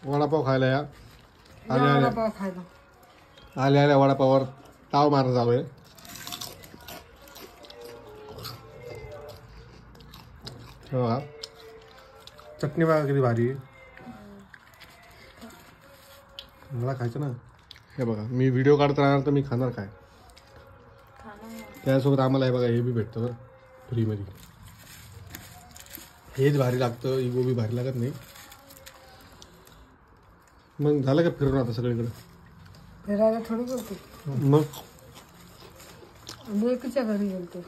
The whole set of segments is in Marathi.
वडापाव खायला या. वडापाव खायला आल्या वडापावर ताव मारणं चालू आहे. बघा चटणी बघा किती भारी. मला खायचं ना. हे बघा मी व्हिडिओ काढत राहणार तर मी खाणार काय. त्यासोबत आम्हाला हे बघा हे बी भेटतं बरं फ्रीमध्ये. हेच भारी लागतं. ही गोबी भारी लागत नाही. मग झालं का फिरून आता सगळीकडे? फिरायला थोडी बोलते. मग लेकीच्या घरी गेलते.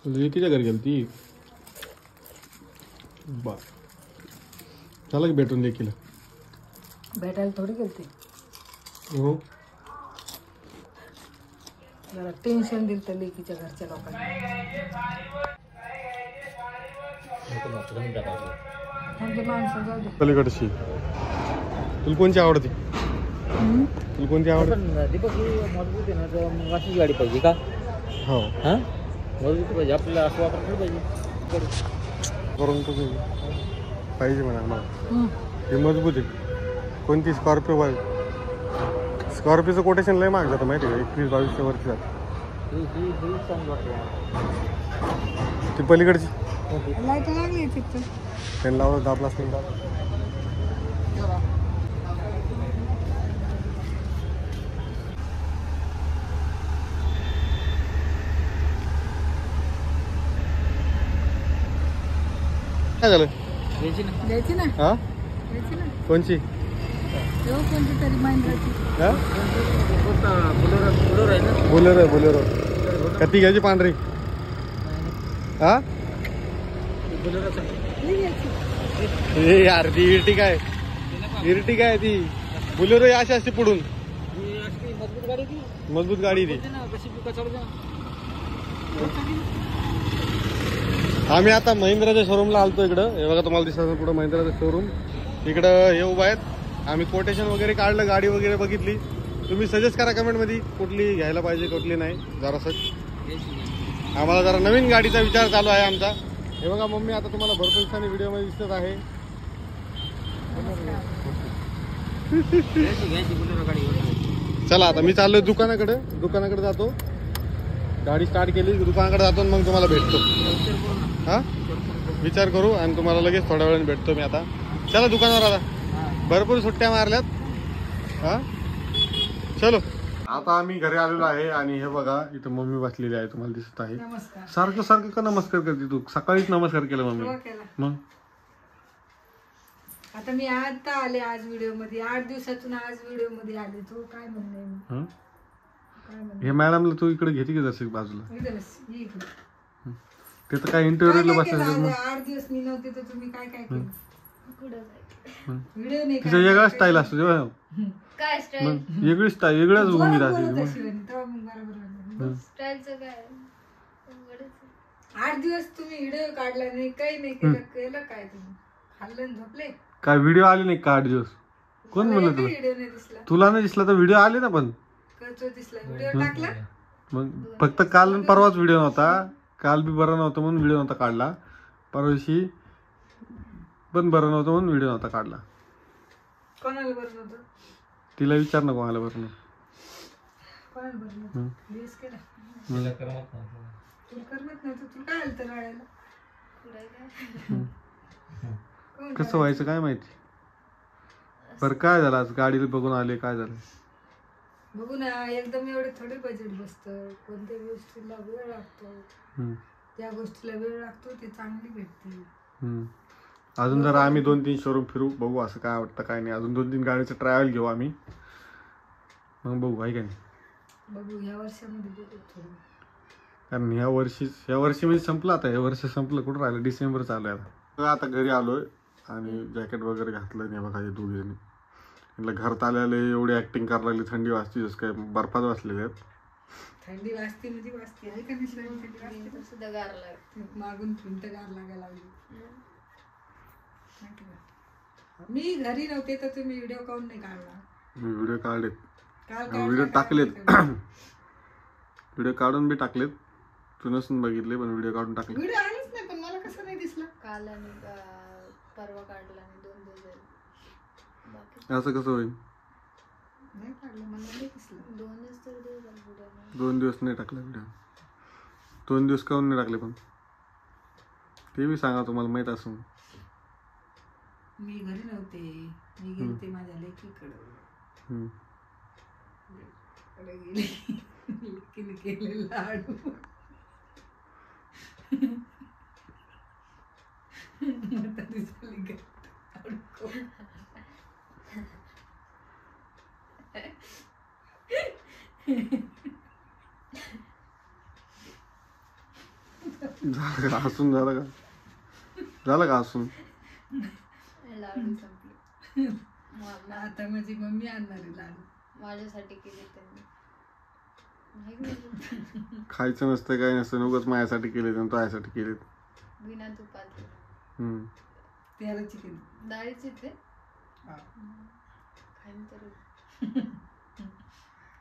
लेकीच्या घरी गेलती. बा झालं की भेटून लेकीला? भेटायला थोडी गेलते. हो जरा टेन्शन दिलं तर लेकीच्या घरच्या लोकांना. आमच्या माणसं जाऊ दे. पलीकडची तुला कोणची आवडते? तुला कोणती आवडते? दीपक मजबूत आहे ना तर मग अशीच गाडी पाहिजे का? हो हां मजबूत पाहिजे आपल्याला. असं वापरलं पाहिजे करून पाहिजे म्हणा आम्हाला. हे मजबूत आहे. कोणती? स्कॉर्पिओ पाहिजे. स्कॉर्पिओचं कोटेशन लय महाग जातं माहिती आहे का? 21-22 वरती जातं. ही चांगली वाटते. ती पलीकडची लाईट लागली तिथं. फॅन लावलं दाबलाच नाही. काय झालं? द्यायची ना. हा द्यायची ना. कोणची? कोणती तरी महिंद्राची. हा बोलेरो आहे ना. बोलेरो कधी घ्यायची? पांढरी. हा हे यार ती इर्टिगा आहे. इर्टिगा आहे ती. बोलेरो अशी असते पुढून. मजबूत गाडी ती. मजबूत गाडी ती. आम्ही आता महिंद्राच्या शोरूमला आलतो इकडं. हे बघा तुम्हाला दिसत पुढं महिंद्राचं शोरूम. इकडं हे उभा आहेत. आम्ही कोटेशन वगैरे काढलं. गाडी वगैरे बघितली. तुम्ही सजेस्ट करा कमेंटमध्ये कुठली घ्यायला पाहिजे कुठली नाही. जरासं आम्हाला जरा नवीन गाडीचा विचार चालू आहे आमचा. हे बघा मम्मी आता तुम्हाला भरपूर दिवसांनी व्हिडिओमध्ये दिसत आहे. चला आता मी चाललोय दुकानाकडे जातो. गाडी स्टार्ट केली दुकानाकडे जातो मग तुम्हाला भेटतो. हा विचार करू आणि तुम्हाला लगेच थोड्या वेळाने भेटतो मी. आता चला दुकानावर. आता भरपूर सुट्ट्या मारल्यात. हा चलो. आता आम्ही घरी आलेलो आहे आणि हे बघा इथं मम्मी बसलेली आहे. तुम्हाला दिसत आहे. सारखं का नमस्कार करते तू? सकाळीच नमस्कार केला मम्मी. मग आता मी आता आले आज व्हिडिओ मध्ये. 8 दिवसातून आज व्हिडिओ मध्ये आले. तू काय म्हणणे? हे मॅडमला तू इकडे घेते की जसं बाजूला? ते तर काय इंटरव्ह्यूला बसायचं. 8 दिवस मी नव्हते तर तुम्ही काय काय केलं? व्हिडिओ नाही. तिचा वेगळा स्टाईल असतो जेव्हा. काय स्टाईल? वेगळी स्टाईल वेगळ्याच उमेद असते. 8 दिवस तुम्ही व्हिडिओ काढला नाही काही नाही केलं. केलं काय तुम्ही? खाल्लं झोपले काय? व्हिडिओ आले नाही का 8 दिवस? कोण म्हणलं तुला? व्हिडिओ नाही दिसला. तुला नाही दिसला तर व्हिडिओ आले ना. पण दिसला व्हिडिओ टाकला. मग फक्त काल आणि परवाच व्हिडिओ नव्हता. काल बी बरं नव्हतं म्हणून व्हिडिओ नव्हता काढला. परवा दिवशी पण बरं नव्हतं म्हणून व्हिडिओ नव्हता काढला. कोणाला बरं नव्हतं? तिला विचार नको मला बरं नाही. कोणाला बरं नव्हतं? बेस केला. तुला करमत नव्हतं. तुला काय आलं तर रडायला? कसं व्हायचं काय माहिती. बरं काय झालं आज? गाडीला बघून आले काय झालं? बघू ना एकदम एवढे थोडे बजेट बसतं. कोणत्या गोष्टीला वेळ लागतो. त्या गोष्टीला वेळ लागतो ती चांगली भेटते. अजून जरा आम्ही 2-3 शोरूम फिरू. बघू असं काय वाटतं काय नाही. अजून 2-3 गाडीचं ट्रायल घेऊ आम्ही. मग बघू आहे का नाही. बघू ह्या वर्षामध्ये बघू थोडं. कारण ह्या वर्षी म्हणजे संपलं. आता हे वर्ष संपलं. कुठं राहिलं? डिसेंबर चालू आहे आता. आता घरी आलोय आणि जॅकेट वगैरे घातलं नाही बघा. हे दोघे जणी म्हटलं घरात आल्याला एवढी ऍक्टिंग करायला लागली. थंडी वाजती जसं काय बर्फात बसलेले आहेत. थंडी वाजते म्हणजे वाजते आहे का नाही? सुद्धा गार लागते. मागून थंड गार लागायला लागली. मी घरी नव्हते तर तुम्ही व्हिडिओ काढून नाही काढला? मी व्हिडिओ काढलेत. काल व्हिडिओ टाकलेत. व्हिडिओ काढून बी टाकलेत. तू नसून बघितले पण व्हिडिओ काढून टाकले. व्हिडिओ आलेच नाही पण मला कसं नाही दिसला? काल आणि परवा काढला आणि 2 दिवस झाले. बाकी असं कसं होईल? नाही काढलं, मला नाही दिसलं. 2च तर दिवस झाले व्हिडिओ. 2 दिवस नाही टाकला व्हिडिओ. 2 दिवस काहून नाही टाकले पण? ते बी सांगा तुम्हाला माहीत असून. मी घरी नव्हते, मी गेलते माझ्या लेकीकडं. हम्म. लेकीकडे गेले, लेकीने केले लाडू. म्हातारी झाली का? अडकव. झालं का हसून? झालं का? झालं का हसून? लाडू संपले. आता माझी मम्मी आणणार आहे लाडू. माझ्यासाठी केले त्यांनी. नाही केले. खायचं नसतं काही नसतं, उगाच माझ्यासाठी केले आणि तो यासाठी केले. बिना तुपात. त्याला चिकन डाळीचे ते हा. खाईन तर.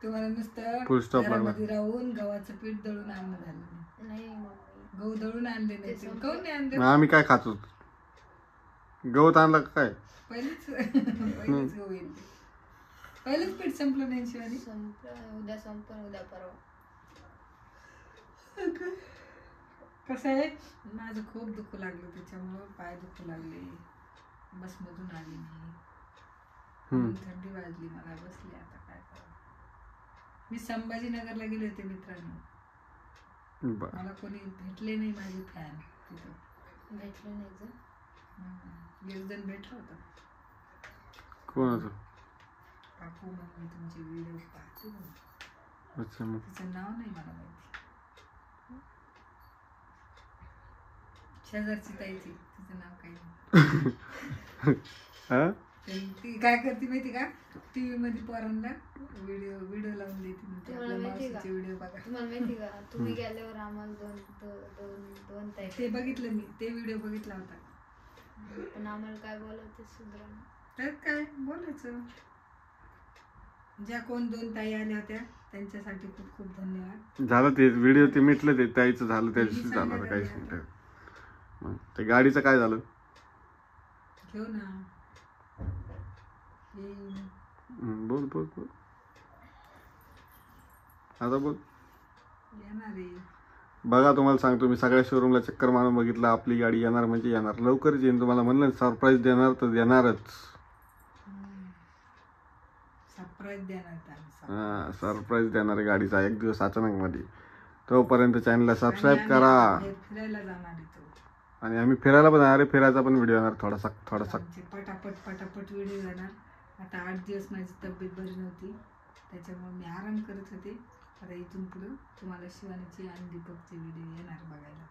तुम्हाला नुसतं Full stop लागला. घरामध्ये राहून गव्हाचं पीठ दळून आणणं झालं नाही. नाही मम्मी. गहू दळून आणले नाही ते तुम्ही. काहून नाही आणले? मग आम्ही काय खातो? गवत आणला का काय? पहिलेच गहू येईल ते. पहिलेच पीठ संपलं नाही शिवानी. संपलं. उद्या संपलं. उद्या परवा. कसं आहे, माझं खूप दुखू लागलं, त्याच्यामुळं पाय दुखू लागले. बसमधून आली मी, थंडी वाजली मला, बसले. आता काय करावं. मी संभाजीनगरला गेले होते मित्रांनो. मला कोणी भेटले नाही, माझे फॅन तिथं भेटले नाही जर. एक जण भेटला होता. कोणाचं? काकू मग मी तुमचे व्हिडिओ पाहते ना. अच्छा. मग तिचं नाव नाही मला माहिती. शेजारची ताईची, तिचं नाव काही नाही. हा? ती काय करते माहिती का, टीव्ही मध्ये पोरांना व्हिडिओ लावून देते. म्हणते तुम्हाला आपल्या माहिती का? मावशीचे व्हिडिओ बघा. तुम्हाला माहिती का तुम्ही गेल्यावर आम्हाला दोन ताई. ते बघितलं मी, ते व्हिडिओ बघितला होता. पण आम्हाला काय बोलायचं सुधरा. त्यात काय बोलायचं. ज्या कोण 2 ताई आल्या होत्या त्यांच्यासाठी खूप खूप धन्यवाद. झालं ते व्हिडिओ ते मिटलं, ते त्याचं झालं, त्या दिवशी झालं. आता काहीच नाही. मग ते गाडीचं काय झालं? घेऊ ना. येईन. बोल बोल बोल आता बोल. येणार आहे. बघा तुम्हाला सांगतो, मी सगळ्या शोरूमला चक्कर मारून बघितलं. आपली गाडी येणार म्हणजे येणार, लवकरच येईन. तुम्हाला म्हणलं सरप्राईज देणार तर देणारच. सरप्राईज देणार आहे. हा, सरप्राईज देणार आहे गाडीचा एक दिवस अचानक मध्ये. तोपर्यंत चॅनलला सबस्क्राईब करा. फिरायला जाणार आहे तो. आणि आम्ही फिरायला पण जाणार आहे. फिरायचा पण व्हिडिओ येणार थोडासा. आमचे पटापट व्हिडिओ येणार. आता 8 दिवस माझी तब्येत बरी नव्हती, त्याच्यामुळे मी आराम करत होते. आता इथून पुढं तुम्हाला शिवानीचे आणि दीपकचे व्हिडिओ येणार बघायला.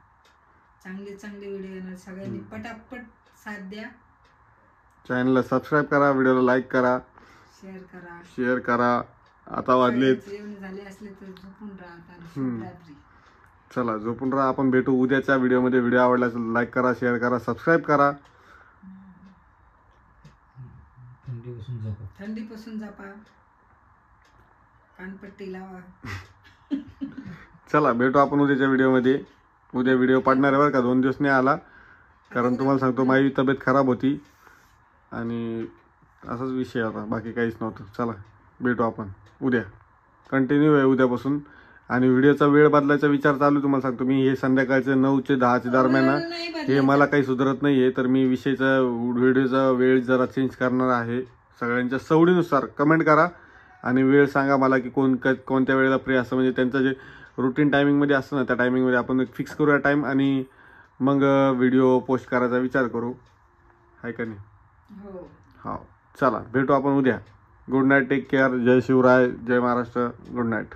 चांगले व्हिडिओ येणार. सगळ्यांनी पटापट साथ द्या. चॅनलला सबस्क्राईब करा, व्हिडिओला लाईक करा, शेअर करा. आता वाजलेत, जेवण झाले असले तर झोपून राहा. चला झोपून राहा. आपण भेटू उद्याच्या व्हिडिओमध्ये. व्हिडिओ आवडला असेल लाईक करा, शेअर करा, सबस्क्राईब करा. थंडीपासून जपा. कानपट्टी लावा. चला भेटू आपण उद्याच्या व्हिडिओमध्ये. उद्या व्हिडिओ पाडणार आहे बरं का, 2 दिवस नाही आला. कारण तुम्हाला सांगतो माझी तब्येत खराब होती आणि असाच विषय होता, बाकी काहीच नव्हतं. चला भेटू आपण उद्या. कंटिन्यू आहे उद्यापासून. आणि व्हिडिओचा वेळ बदलायचा विचार चालू. तुम्हाला सांगतो मी, हे संध्याकाळचे 9 ते 10 दरम्यान हे मला काही सुधारत नाही आहे. तर मी व्हिडिओचा वेळ जरा चेंज करणार आहे. सगळ्यांच्या सवडीनुसार कमेंट करा आणि वेळ सांगा मला की कोणत्या वेळेला फ्री असं. म्हणजे त्यांचं जे रुटीन टायमिंगमध्ये असतं ना, त्या टायमिंगमध्ये आपण फिक्स करूया टाईम आणि मग व्हिडिओ पोस्ट करायचा विचार करू. आहे का नाही? हो. चला भेटू आपण उद्या. Good night, take care. जय शिवराय, जय महाराष्ट्र. Good night.